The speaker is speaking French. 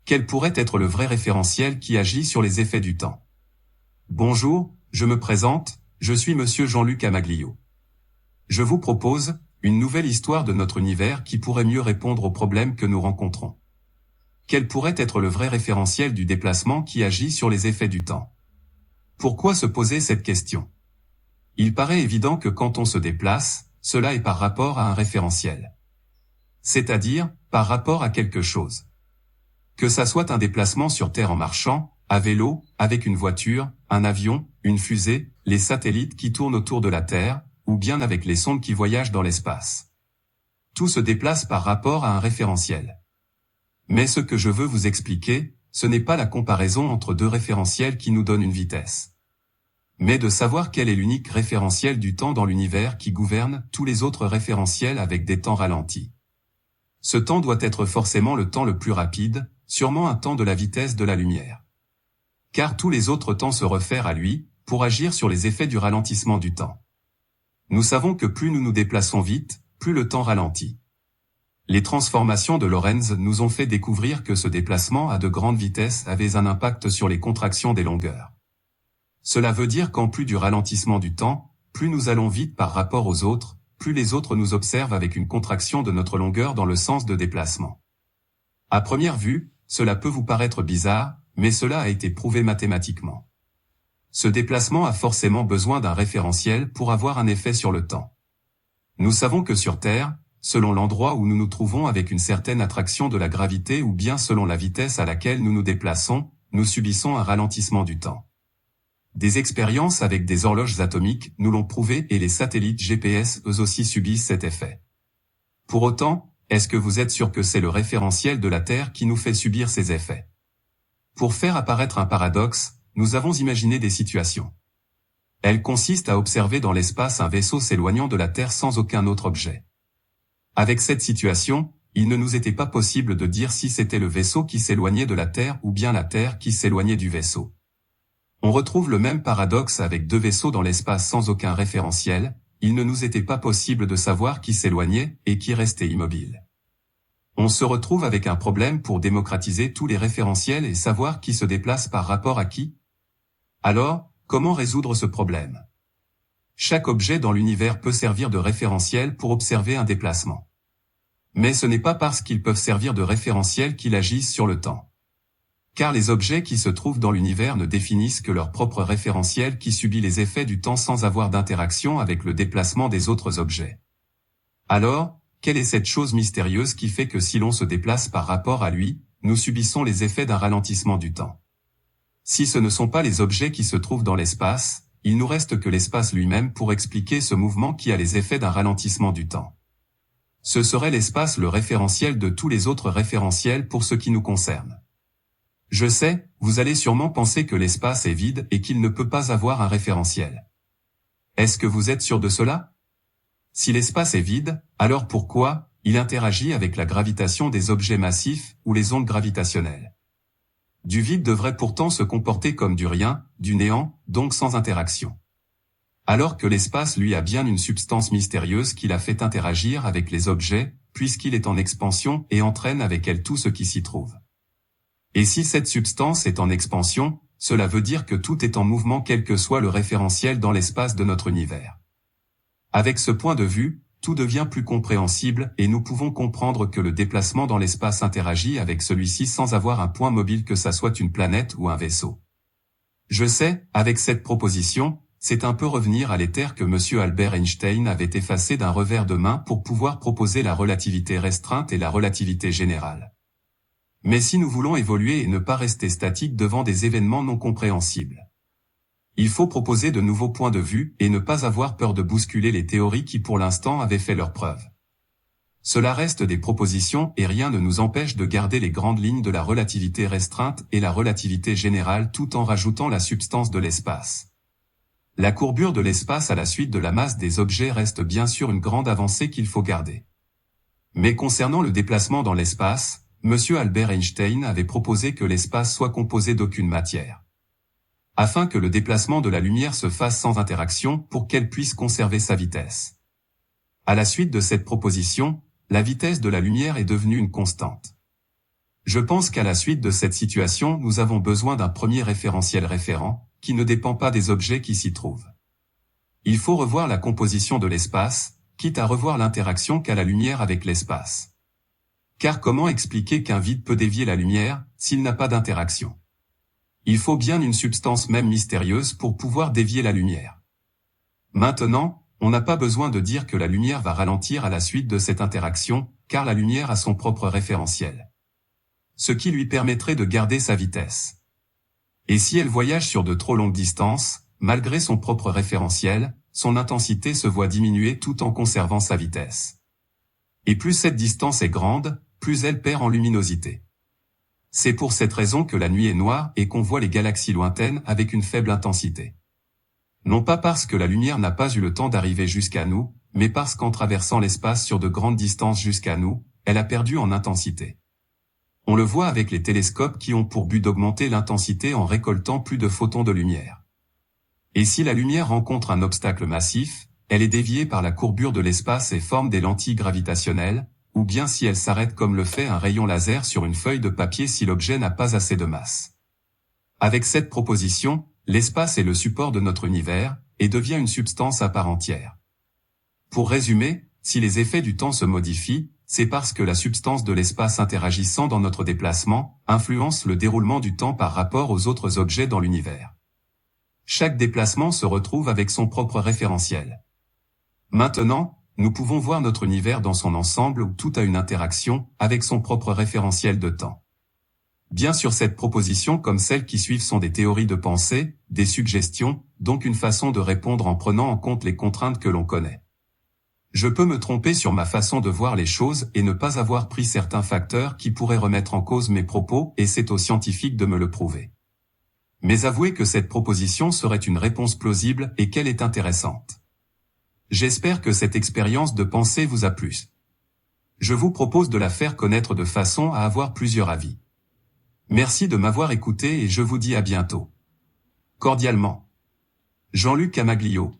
Quel pourrait être le vrai référentiel qui agit sur les effets du temps? Bonjour, je me présente, je suis Monsieur Jean-Luc Amaglio. Je vous propose une nouvelle histoire de notre univers qui pourrait mieux répondre aux problèmes que nous rencontrons. Quel pourrait être le vrai référentiel du déplacement qui agit sur les effets du temps? Pourquoi se poser cette question? Il paraît évident que quand on se déplace, cela est par rapport à un référentiel. C'est-à-dire, par rapport à quelque chose. Que ça soit un déplacement sur Terre en marchant, à vélo, avec une voiture, un avion, une fusée, les satellites qui tournent autour de la Terre, ou bien avec les sondes qui voyagent dans l'espace. Tout se déplace par rapport à un référentiel. Mais ce que je veux vous expliquer, ce n'est pas la comparaison entre deux référentiels qui nous donnent une vitesse. Mais de savoir quel est l'unique référentiel du temps dans l'univers qui gouverne tous les autres référentiels avec des temps ralentis. Ce temps doit être forcément le temps le plus rapide, sûrement un temps de la vitesse de la lumière. Car tous les autres temps se réfèrent à lui, pour agir sur les effets du ralentissement du temps. Nous savons que plus nous nous déplaçons vite, plus le temps ralentit. Les transformations de Lorentz nous ont fait découvrir que ce déplacement à de grandes vitesses avait un impact sur les contractions des longueurs. Cela veut dire qu'en plus du ralentissement du temps, plus nous allons vite par rapport aux autres, plus les autres nous observent avec une contraction de notre longueur dans le sens de déplacement. À première vue, cela peut vous paraître bizarre, mais cela a été prouvé mathématiquement. Ce déplacement a forcément besoin d'un référentiel pour avoir un effet sur le temps. Nous savons que sur Terre, selon l'endroit où nous nous trouvons avec une certaine attraction de la gravité ou bien selon la vitesse à laquelle nous nous déplaçons, nous subissons un ralentissement du temps. Des expériences avec des horloges atomiques nous l'ont prouvé et les satellites GPS eux aussi subissent cet effet. Pour autant, est-ce que vous êtes sûr que c'est le référentiel de la Terre qui nous fait subir ces effets? Pour faire apparaître un paradoxe, nous avons imaginé des situations. Elles consistent à observer dans l'espace un vaisseau s'éloignant de la Terre sans aucun autre objet. Avec cette situation, il ne nous était pas possible de dire si c'était le vaisseau qui s'éloignait de la Terre ou bien la Terre qui s'éloignait du vaisseau. On retrouve le même paradoxe avec deux vaisseaux dans l'espace sans aucun référentiel, il ne nous était pas possible de savoir qui s'éloignait et qui restait immobile. On se retrouve avec un problème pour démocratiser tous les référentiels et savoir qui se déplace par rapport à qui. Alors, comment résoudre ce problème? Chaque objet dans l'univers peut servir de référentiel pour observer un déplacement. Mais ce n'est pas parce qu'ils peuvent servir de référentiel qu'ils agissent sur le temps. Car les objets qui se trouvent dans l'univers ne définissent que leur propre référentiel qui subit les effets du temps sans avoir d'interaction avec le déplacement des autres objets. Alors, quelle est cette chose mystérieuse qui fait que si l'on se déplace par rapport à lui, nous subissons les effets d'un ralentissement du temps? Si ce ne sont pas les objets qui se trouvent dans l'espace, il nous reste que l'espace lui-même pour expliquer ce mouvement qui a les effets d'un ralentissement du temps. Ce serait l'espace le référentiel de tous les autres référentiels pour ce qui nous concerne. Je sais, vous allez sûrement penser que l'espace est vide et qu'il ne peut pas avoir un référentiel. Est-ce que vous êtes sûr de cela? Si l'espace est vide, alors pourquoi il interagit avec la gravitation des objets massifs ou les ondes gravitationnelles? Du vide devrait pourtant se comporter comme du rien, du néant, donc sans interaction. Alors que l'espace lui a bien une substance mystérieuse qui la fait interagir avec les objets, puisqu'il est en expansion et entraîne avec elle tout ce qui s'y trouve. Et si cette substance est en expansion, cela veut dire que tout est en mouvement quel que soit le référentiel dans l'espace de notre univers. Avec ce point de vue, tout devient plus compréhensible et nous pouvons comprendre que le déplacement dans l'espace interagit avec celui-ci sans avoir un point mobile que ça soit une planète ou un vaisseau. Je sais, avec cette proposition, c'est un peu revenir à l'éther que M. Albert Einstein avait effacé d'un revers de main pour pouvoir proposer la relativité restreinte et la relativité générale. Mais si nous voulons évoluer et ne pas rester statiques devant des événements non compréhensibles, il faut proposer de nouveaux points de vue et ne pas avoir peur de bousculer les théories qui pour l'instant avaient fait leurs preuves. Cela reste des propositions et rien ne nous empêche de garder les grandes lignes de la relativité restreinte et la relativité générale tout en rajoutant la substance de l'espace. La courbure de l'espace à la suite de la masse des objets reste bien sûr une grande avancée qu'il faut garder. Mais concernant le déplacement dans l'espace, M. Albert Einstein avait proposé que l'espace soit composé d'aucune matière, afin que le déplacement de la lumière se fasse sans interaction pour qu'elle puisse conserver sa vitesse. À la suite de cette proposition, la vitesse de la lumière est devenue une constante. Je pense qu'à la suite de cette situation, nous avons besoin d'un premier référentiel référent, qui ne dépend pas des objets qui s'y trouvent. Il faut revoir la composition de l'espace, quitte à revoir l'interaction qu'a la lumière avec l'espace. Car comment expliquer qu'un vide peut dévier la lumière, s'il n'a pas d'interaction? Il faut bien une substance même mystérieuse pour pouvoir dévier la lumière. Maintenant, on n'a pas besoin de dire que la lumière va ralentir à la suite de cette interaction, car la lumière a son propre référentiel. Ce qui lui permettrait de garder sa vitesse. Et si elle voyage sur de trop longues distances, malgré son propre référentiel, son intensité se voit diminuer tout en conservant sa vitesse. Et plus cette distance est grande, plus elle perd en luminosité. C'est pour cette raison que la nuit est noire et qu'on voit les galaxies lointaines avec une faible intensité. Non pas parce que la lumière n'a pas eu le temps d'arriver jusqu'à nous, mais parce qu'en traversant l'espace sur de grandes distances jusqu'à nous, elle a perdu en intensité. On le voit avec les télescopes qui ont pour but d'augmenter l'intensité en récoltant plus de photons de lumière. Et si la lumière rencontre un obstacle massif, elle est déviée par la courbure de l'espace et forme des lentilles gravitationnelles, ou bien si elle s'arrête comme le fait un rayon laser sur une feuille de papier si l'objet n'a pas assez de masse. Avec cette proposition, l'espace est le support de notre univers, et devient une substance à part entière. Pour résumer, si les effets du temps se modifient, c'est parce que la substance de l'espace interagissant dans notre déplacement, influence le déroulement du temps par rapport aux autres objets dans l'univers. Chaque déplacement se retrouve avec son propre référentiel. Maintenant, nous pouvons voir notre univers dans son ensemble où tout a une interaction avec son propre référentiel de temps. Bien sûr, cette proposition comme celles qui suivent sont des théories de pensée, des suggestions, donc une façon de répondre en prenant en compte les contraintes que l'on connaît. Je peux me tromper sur ma façon de voir les choses et ne pas avoir pris certains facteurs qui pourraient remettre en cause mes propos et c'est aux scientifiques de me le prouver. Mais avouez que cette proposition serait une réponse plausible et qu'elle est intéressante. J'espère que cette expérience de pensée vous a plu. Je vous propose de la faire connaître de façon à avoir plusieurs avis. Merci de m'avoir écouté et je vous dis à bientôt. Cordialement. Jean-Luc Camaglio.